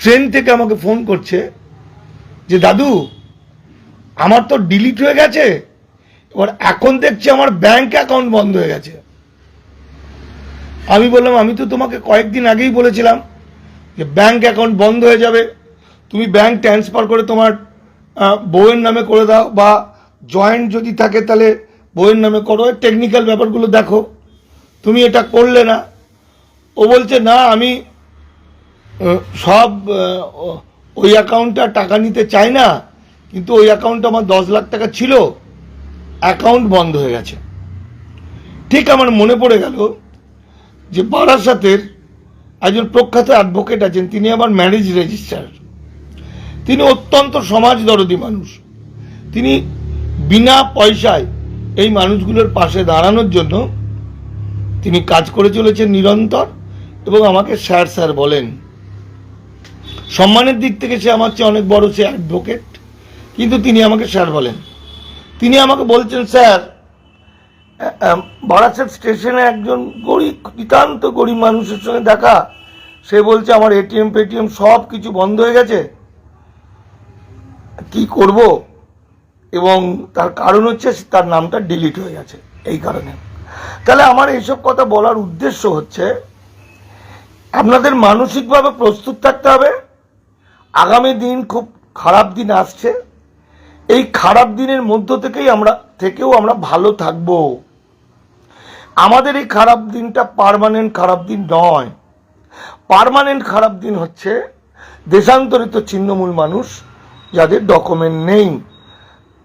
Train থেকে আমাকে phone করছে যে দাদু আমার তো ডিলিট হয়ে গেছে, এবার এখন দেখছি আমার ব্যাংক অ্যাকাউন্ট বন্ধ হয়ে গেছে। আমি বললাম আমি তো তোমাকে কয়েকদিন আগেই বলেছিলাম যে ব্যাংক অ্যাকাউন্ট বন্ধ হয়ে যাবে, তুমি ব্যাংক ট্রান্সফার করে তোমার বউয়ের নামে করে দাও, বা জয়েন্ট যদি থাকে তাহলে বউয়ের নামে করো, টেকনিক্যাল ব্যাপারগুলো দেখো, তুমি এটা করলে না। ও বলছে না আমি সব ওই অ্যাকাউন্টে টাকা নিতে চাই না, কিন্তু ওই অ্যাকাউন্টে আমার 10 লাখ টাকা ছিল, অ্যাকাউন্ট বন্ধ হয়ে গেছে। ঠিক আমার মনে পড়ে গেল যে বারাসাতের একজন প্রখ্যাত অ্যাডভোকেট আছেন, তিনি আমার ম্যারেজ রেজিস্ট্রার। তিনি অত্যন্ত সমাজ দরদী মানুষ। তিনি বিনা পয়সায় এই মানুষগুলোর পাশে দাঁড়ানোর জন্য তিনি কাজ করে চলেছেন নিরন্তর, এবং আমাকে স্যার স্যার বলেন। সম্মানের দিক থেকে সে আমার চেয়ে অনেক বড়, সে অ্যাডভোকেট, কিন্তু তিনি আমাকে স্যার বলেন। তিনি আমাকে বলছেন স্যার বারাসাত স্টেশনে একজন গরিব, নিতান্ত গরিব মানুষের সঙ্গে দেখা, সে বলছে আমার এটিএম পেটিএম সব কিছু বন্ধ হয়ে গেছে, কি করব, এবং তার কারণ হচ্ছে তার নামটা ডিলিট হয়ে গেছে এই কারণে। তাহলে আমার এইসব কথা বলার উদ্দেশ্য হচ্ছে আপনাদের মানসিকভাবে প্রস্তুত থাকতে হবে। আগামী দিন খুব খারাপ দিন আসছে, এই খারাপ দিনের মধ্য থেকেও আমরা ভালো থাকব। আমাদের এই খারাপ দিনটা পার্মানেন্ট খারাপ দিন নয়। পার্মানেন্ট খারাপ দিন হচ্ছে দেশান্তরিত ছিন্নমূল মানুষ যাদের ডকুমেন্ট নেই,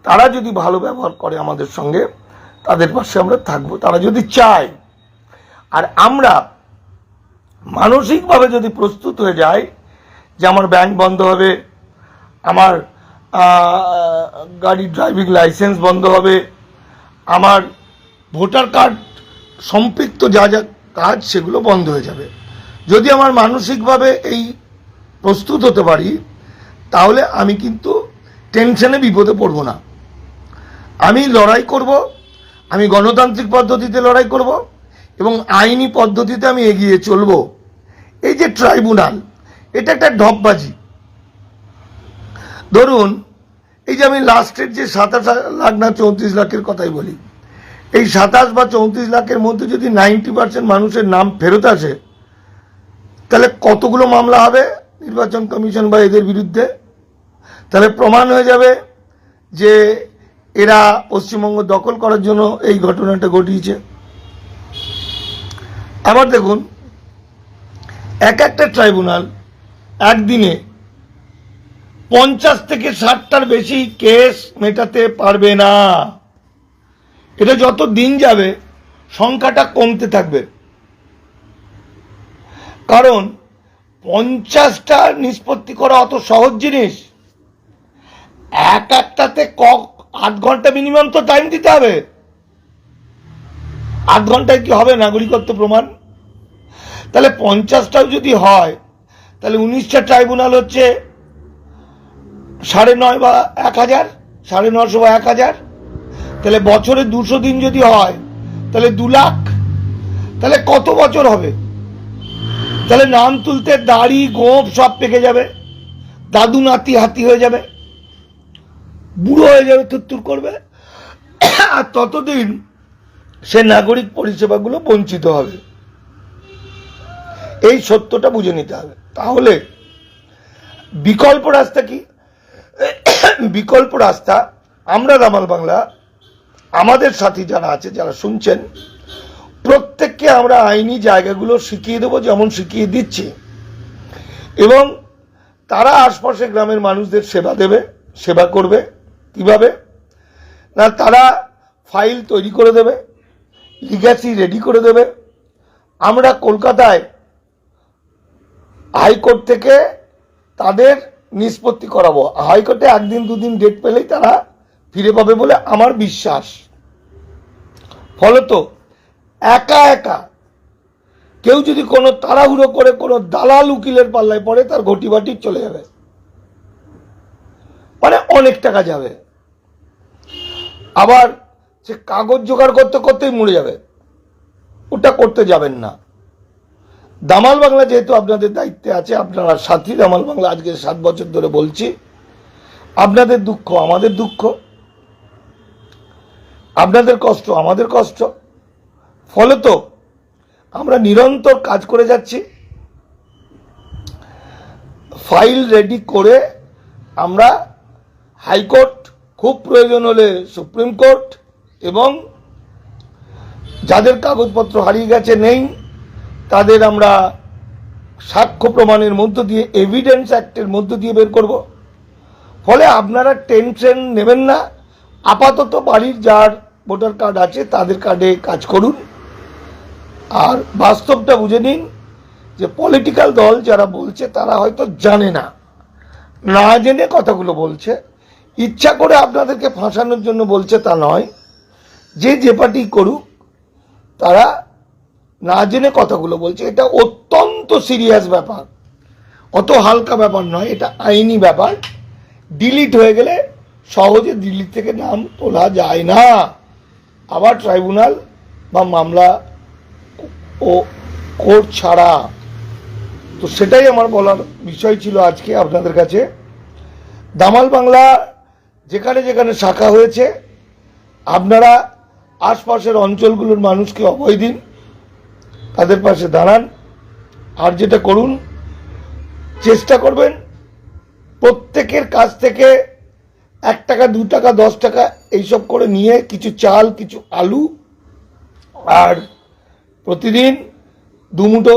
তারা যদি ভালো ব্যবহার করে আমাদের সঙ্গে, তাদের পাশে আমরা থাকবো, তারা যদি চায়। আর আমরা মানসিকভাবে যদি প্রস্তুত হয়ে যাই যে আমার ব্যাংক বন্ধ হবে, আমার গাড়ির ড্রাইভিং লাইসেন্স বন্ধ হবে, আমার ভোটার কার্ড সম্পৃক্ত যা যা কাজ সেগুলো বন্ধ হয়ে যাবে, যদি আমার মানসিকভাবে এই প্রস্তুত হতে পারি, তাহলে আমি কিন্তু টেনশনে বিপদে পড়ব না। আমি লড়াই করব, আমি গণতান্ত্রিক পদ্ধতিতে লড়াই করব, এবং আইনি পদ্ধতিতে আমি এগিয়ে চলব। এই যে ট্রাইব্যুনাল, এটা একটা ঢপবাজি। ধরুন এই যে আমি লাস্টের যে 27 লাখ না 34 লাখের কথাই বলি, এই 27 বা 34 লাখের মধ্যে যদি 90% মানুষের নাম ফেরত আসে, তাহলে কতগুলো মামলা হবে নির্বাচন কমিশন বা এদের বিরুদ্ধে? তাহলে প্রমাণ হয়ে যাবে যে এরা পশ্চিমবঙ্গ দখল করার জন্য এই ঘটনাটা ঘটিয়েছে। আবার দেখুন একটা ট্রাইব্যুনাল একদিনে 50 থেকে 60টার বেশি কেস মেটাতে পারবে না। এটা যত দিন যাবে সংখ্যাটা কমতে থাকবে, কারণ 50টা নিষ্পত্তি করা অত সহজ জিনিস। একটাতে 8 ঘন্টা মিনিমাম তো টাইম দিতে হবে। 8 ঘন্টায় কি হবে নাগরিকত্ব প্রমাণ? তাহলে 50টাও যদি হয়, তাহলে 19টা ট্রাইব্যুনাল হচ্ছে 9.5 বা 1000, 950 বা 1000, তাহলে বছরে 200 দিন যদি হয়, তাহলে 2 লাখ। তাহলে কত বছর হবে? তাহলে নাম তুলতে দাড়ি গোঁফ সব পেকে যাবে, দাদু নাতি হাতি হয়ে যাবে, বুড়ো হয়ে যাবে, থুত্তুর করবে, আর ততদিন সে নাগরিক পরিষেবাগুলো বঞ্চিত হবে। এই সত্যটা বুঝে নিতে হবে। তাহলে বিকল্প রাস্তা কি? বিকল্প রাস্তা আমরা দামাল বাংলা, আমাদের সাথী যারা আছে, যারা শুনছেন, প্রত্যেককে আমরা আইনি জায়গাগুলো শিখিয়ে দেবো, যেমন শিখিয়ে দিচ্ছি, এবং তারা আশপাশের গ্রামের মানুষদের সেবা করবে। কিভাবে না, তারা ফাইল তৈরি করে দেবে, লিগ্যাসি রেডি করে দেবে। আমরা কলকাতায় হাইকোর্ট থেকে তাদের নিষ্পত্তি করাবো। হাইকোর্টে 1 দিন 2 দিন ডেট পেলেই তারা ফিরে পাবে বলে আমার বিশ্বাস। ফলত একা একা কেউ যদি কোনো তাড়াহুড়ো করে কোনো দালাল উকিলের পাল্লায় পড়ে, তার ঘটিবাটি চলে যাবে, মানে অনেক টাকা যাবে। আবার সে কাগজ জোগাড় করতে করতেই মরে যাবে, ওটা করতে যাবেন না। দামাল বাংলা যেহেতু আপনাদের দায়িত্বে আছে, আপনারা সাথী দামাল বাংলা আজকে 7 বছর ধরে বলছি, আপনাদের দুঃখ আমাদের দুঃখ, আপনাদের কষ্ট আমাদের কষ্ট, ফলে তো আমরা নিরন্তর কাজ করে যাচ্ছি। ফাইল রেডি করে আমরা হাইকোর্ট, খুব প্রয়োজন হলে সুপ্রিম কোর্ট, এবং যাদের কাগজপত্র হারিয়ে গেছে নেই তাদের আমরা সাক্ষ্য প্রমাণের মধ্য দিয়ে, এভিডেন্স অ্যাক্টের মধ্য দিয়ে বের করব। ফলে আপনারা টেনশন নেবেন না। আপাতত বাড়ির যার ভোটার কার্ড আছে তাদের কার্ডে কাজ করুন। আর বাস্তবটা বুঝে নিন যে পলিটিক্যাল দল যারা বলছে তারা হয়তো জানে না, না জেনে কথাগুলো বলছে, ইচ্ছা করে আপনাদেরকে ফাঁসানোর জন্য বলছে তা নয়। যে পার্টি করুক তারা না জেনে কথাগুলো বলছে। এটা অত্যন্ত সিরিয়াস ব্যাপার, অত হালকা ব্যাপার নয়, এটা আইনি ব্যাপার। ডিলিট হয়ে গেলে সহজে দিল্লি থেকে নাম তোলা যায় না, আবার ট্রাইব্যুনাল বা মামলা ও কোর্ট ছাড়া। তো সেটাই আমার বলার বিষয় ছিল আজকে আপনাদের কাছে। দামাল বাংলা যেখানে যেখানে শাখা হয়েছে আপনারা আশপাশের অঞ্চলগুলোর মানুষকে অভয় দিন, তাদের পাশে দাঁড়ান। আর যেটা করুন, চেষ্টা করবেন প্রত্যেকের কাছ থেকে 1 টাকা 2 টাকা 10 টাকা এইসব করে নিয়ে কিছু চাল, কিছু আলু, আর প্রতিদিন 2 মুঠো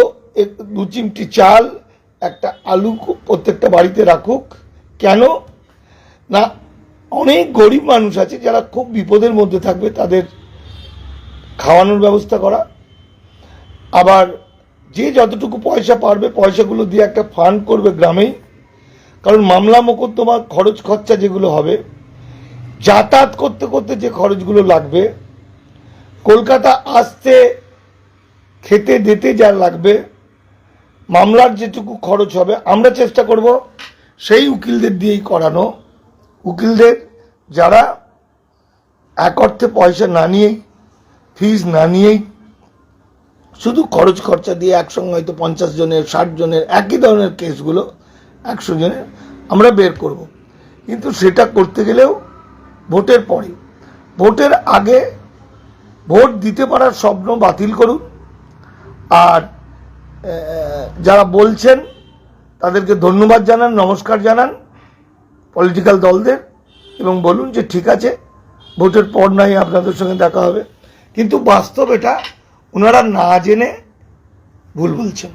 2 চিমটি চাল, একটা আলু প্রত্যেকটা বাড়িতে রাখুক। কেন না, অনেক গরিব মানুষ আছে যারা খুব বিপদের মধ্যে থাকবে, তাদের খাওয়ানোর ব্যবস্থা করা। আবার যে যতটুকু পয়সা পারবে পয়সাগুলো দিয়ে একটা ফান্ড করবে গ্রামেই। কারণ মামলা মোকদ্দমা খরচ খরচা যেগুলো হবে, যাতায়াত করতে করতে যে খরচগুলো লাগবে, কলকাতা আসতে খেতে দিতে যা লাগবে, মামলার যেটুকু খরচ হবে, আমরা চেষ্টা করব সেই উকিলদের দিয়েই করানো। উকিলদের যারা এক অর্থে পয়সা না নিয়েই, ফিজ না নিয়েই, শুধু খরচ খরচা দিয়ে একসঙ্গে হয়তো 50 জনের 60 জনের একই ধরনের কেসগুলো 100 জনের আমরা বের করব। কিন্তু সেটা করতে গেলেও ভোটের পরে, ভোটের আগে ভোট দিতে পারার স্বপ্ন বাতিল করুন। আর যারা বলছেন তাদেরকে ধন্যবাদ জানান, নমস্কার জানান পলিটিক্যাল দলদের, এবং বলুন যে ঠিক আছে ভোটের পর নাই আপনাদের সঙ্গে দেখা হবে। কিন্তু বাস্তব এটা ওনারা না জেনে ভুল বলছেন।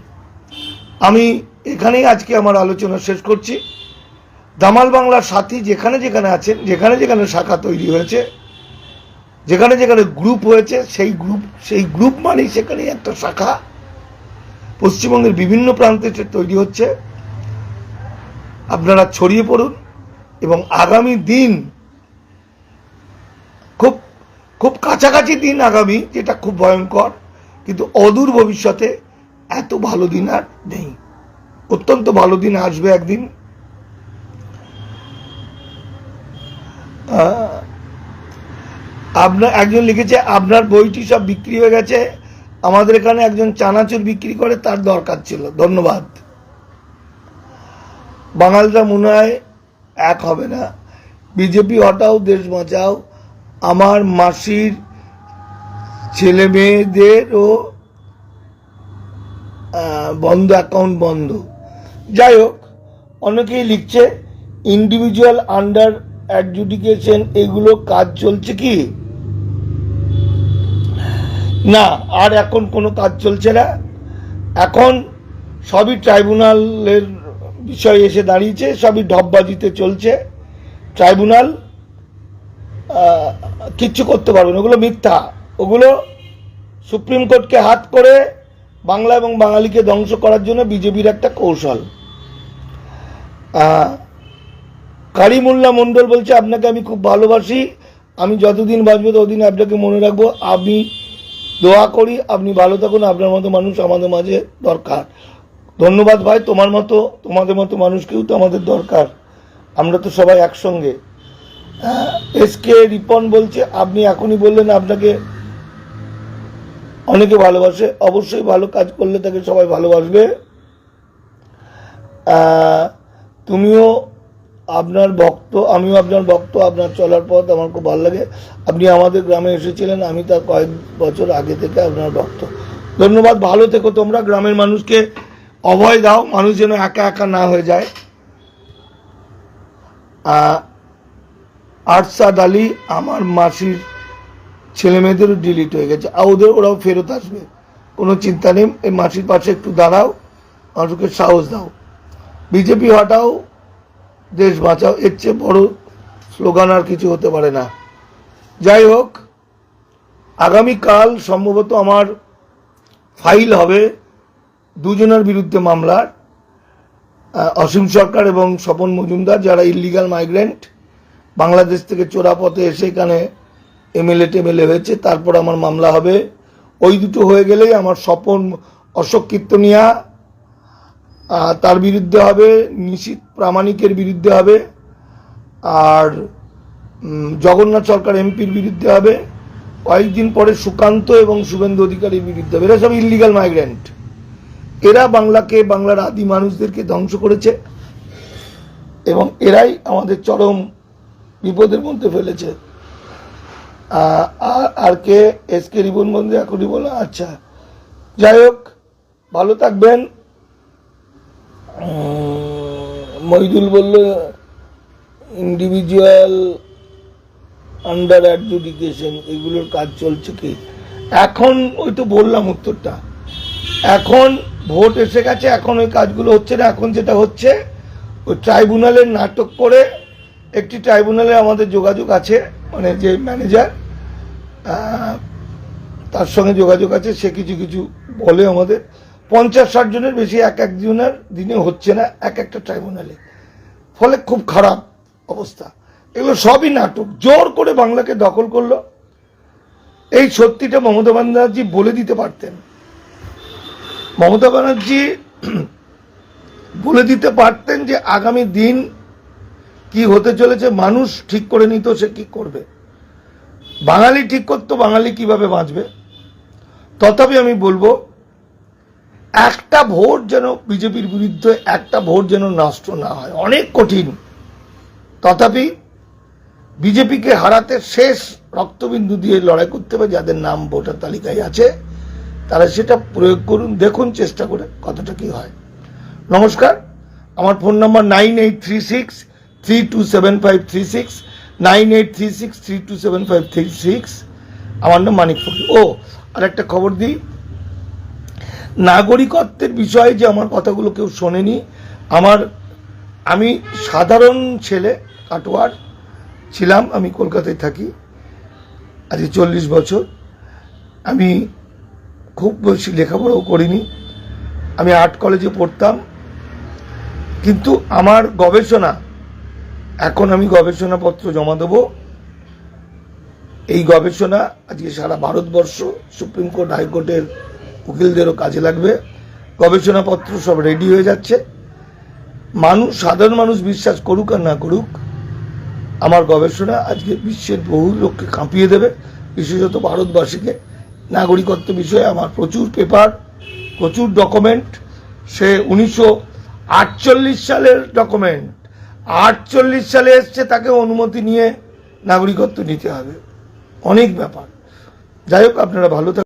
আমি এখানেই আজকে আমার আলোচনা শেষ করছি। দামাল বাংলার সাথী যেখানে যেখানে আছেন, যেখানে যেখানে শাখা তৈরি হয়েছে, যেখানে যেখানে গ্রুপ হয়েছে, সেই গ্রুপ মানেই সেখানেই একটা শাখা পশ্চিমবঙ্গের বিভিন্ন প্রান্তে তৈরি হচ্ছে। আপনারা ছড়িয়ে পড়ুন এবং আগামী দিন, খুব খুব কাছাকাছি দিন আগামী, যেটা খুব ভয়ঙ্কর, কিন্তু অদূর ভবিষ্যতে এত ভালো দিন আর নেই। অত্যন্ত ভালো দিন আসবে একদিন। আপনার একজন লিখেছে আপনার বইটি সব বিক্রি হয়ে গেছে, আমাদের এখানে একজন চানাচুর বিক্রি করে, তার দরকার ছিল। ধন্যবাদ। বাঙালরা মনে হয় এক হবে না। বিজেপি হটাও, দেশ বাঁচাও। আমার মাসির ছেলে মেয়েদেরও বন্ধ, অ্যাকাউন্ট বন্ধ। যাই হোক, অনেকেই লিখছে ইন্ডিভিজুয়াল আন্ডার অ্যাডজুডিকেশন, এগুলো কাজ চলছে কি না? আর এখন কোনো কাজ চলছে না, এখন সবই ট্রাইব্যুনালের বিষয় এসে দাঁড়িয়েছে, সবই ঢপবাজিতে চলছে। ট্রাইব্যুনাল কিচ্ছু করতে পারবে না, ওগুলো মিথ্যা। ওগুলো সুপ্রিম কোর্টকে হাত করে বাংলা এবং বাঙালিকে ধ্বংস করার জন্য বিজেপির একটা কৌশল। কারিমুল্লাহ মণ্ডল বলছে আপনাকে আমি খুব ভালোবাসি, আমি যতদিন বাঁচবো ততদিন আপনাকে মনে রাখবো, আমি দোয়া করি আপনি ভালো থাকুন, আপনার মতো মানুষ আমাদের মাঝে দরকার। ধন্যবাদ ভাই, তোমাদের মতো মানুষকেও তো আমাদের দরকার, আমরা তো সবাই একসঙ্গে। এসকে রিপন বলছে আপনি এখনই বললেন আপনাকে অনেকে ভালোবাসে, অবশ্যই ভালো কাজ করলে তাকে সবাই ভালোবাসবে। তুমিও আপনার ভক্ত, আমিও আপনার ভক্ত। আপনার চলার পথ আমার খুব ভালো লাগে। আপনি আমাদের গ্রামে এসেছিলেন, আমি তার কয়েক বছর আগে থেকে আপনার ভক্ত। ধন্যবাদ, ভালো থেকো তোমরা। গ্রামের মানুষকে অভয় দাও, মানুষ যেন একা একা না হয়ে যায়। আরশাদ আলী, আমার মাসির ছেলে মেয়েদেরও ডিলিট হয়ে গেছে, ওরাও ফেরত আসবে, কোনো চিন্তা নেই। এই মাসির পাশে একটু দাঁড়াও, মানুষকে সাহস দাও। বিজেপি হটাও, দেশ বাঁচাও, এর চেয়ে বড় স্লোগান আর কিছু হতে পারে না। যাই হোক, আগামীকাল সম্ভবত আমার ফাইল হবে দুজনের বিরুদ্ধে মামলার, অসীম সরকার এবং স্বপন মজুমদার, যারা ইলিগাল মাইগ্রেন্ট, বাংলাদেশ থেকে চোরাপথে এসে এখানে এমএলএ টেমএলএ হয়েছে। তারপর আমার মামলা হবে। ওই দুটো হয়ে গেলেই আমার স্বপন, অশোক কীর্তনিয়া তার বিরুদ্ধে হবে, নিশীথ প্রামাণিকের বিরুদ্ধে হবে, আর জগন্নাথ সরকার এমপির বিরুদ্ধে হবে। কয়েকদিন পরে সুকান্ত এবং শুভেন্দু অধিকারীর বিরুদ্ধে হবে। এরা সব ইলিগাল মাইগ্রেন্ট। এরা বাংলাকে, বাংলার আদি মানুষদেরকে ধ্বংস করেছে এবং এরাই আমাদের চরম বিপদের মধ্যে ফেলেছে। আর কে এসকে রিবন বন্ধু এখনই বলো? আচ্ছা, যাই হোক, ভালো থাকবেন। মহিদুল বলল ইন্ডিভিজুয়াল আন্ডার অ্যাডজুডিকেশন, এগুলোর কাজ চলছে কি এখন? ওই তো বললাম উত্তরটা। এখন ভোট এসে গেছে, এখন ওই কাজগুলো হচ্ছে না। এখন যেটা হচ্ছে, ওই ট্রাইব্যুনালের নাটক করে, একটি ট্রাইব্যুনালে আমাদের যোগাযোগ আছে, মানে যে ম্যানেজার, তার সঙ্গে যোগাযোগ আছে, সে কিছু কিছু বলে আমাদের 50-60 জনের বেশি এক একজনের দিনে হচ্ছে না এক একটা ট্রাইব্যুনালে। ফলে খুব খারাপ অবস্থা। এগুলো সবই নাটক, জোর করে বাংলাকে দখল করলো। এই সত্যিটা মমতা ব্যানার্জি বলে দিতে পারতেন। মমতা ব্যানার্জি বলে দিতে পারতেন যে আগামী দিন কি হতে চলেছে, মানুষ ঠিক করে নিত সে কি করবে। বাঙালি ঠিক করতো বাঙালি কিভাবে বাঁচবে। তথাপি আমি বলবো, একটা ভোট যেন বিজেপির বিরুদ্ধে, একটা ভোট যেন নষ্ট না হয়। অনেক কঠিন, তথাপি বিজেপিকে হারাতে শেষ রক্তবিন্দু দিয়ে লড়াই করতে হবে। যাদের নাম ভোটার তালিকায় আছে তারা সেটা প্রয়োগ করুন, দেখুন চেষ্টা করে কতটা কি হয়। নমস্কার, আমার ফোন নাম্বার 9836327536, 9836327536। আমার নাম মানিক ফকির। ও, আর একটা খবর দিই, নাগরিকত্বের বিষয়ে যে আমার কথাগুলো কেউ শোনেনি। আমি সাধারণ ছেলে, কাটোয়ার ছিলাম, আমি কলকাতায় থাকি আজ 40 বছর। আমি খুব বেশি লেখাপড়াও করিনি, আমি আর্ট কলেজে পড়তাম, কিন্তু আমার গবেষণা, এখন আমি গবেষণাপত্র জমা দেব। এই গবেষণা আজকে সারা ভারতবর্ষ, সুপ্রিম কোর্ট, হাইকোর্টের উকিলদেরও কাজে লাগবে। গবেষণাপত্র সব রেডি হয়ে যাচ্ছে। সাধারণ মানুষ বিশ্বাস করুক আর না করুক, আমার গবেষণা আজকে বিশ্বের বহু লোককে কাঁপিয়ে দেবে, বিশেষত ভারতবাসীকে। নাগরিকত্ব বিষয়ে আমার প্রচুর পেপার, প্রচুর ডকুমেন্ট। সে 1948 সালের ডকুমেন্ট, 48 সালে এসছে, তাকে অনুমতি নিয়ে নাগরিকত্ব নিতে হবে। অনেক ব্যাপার। যাই হোক, আপনারা ভালো থাকুন।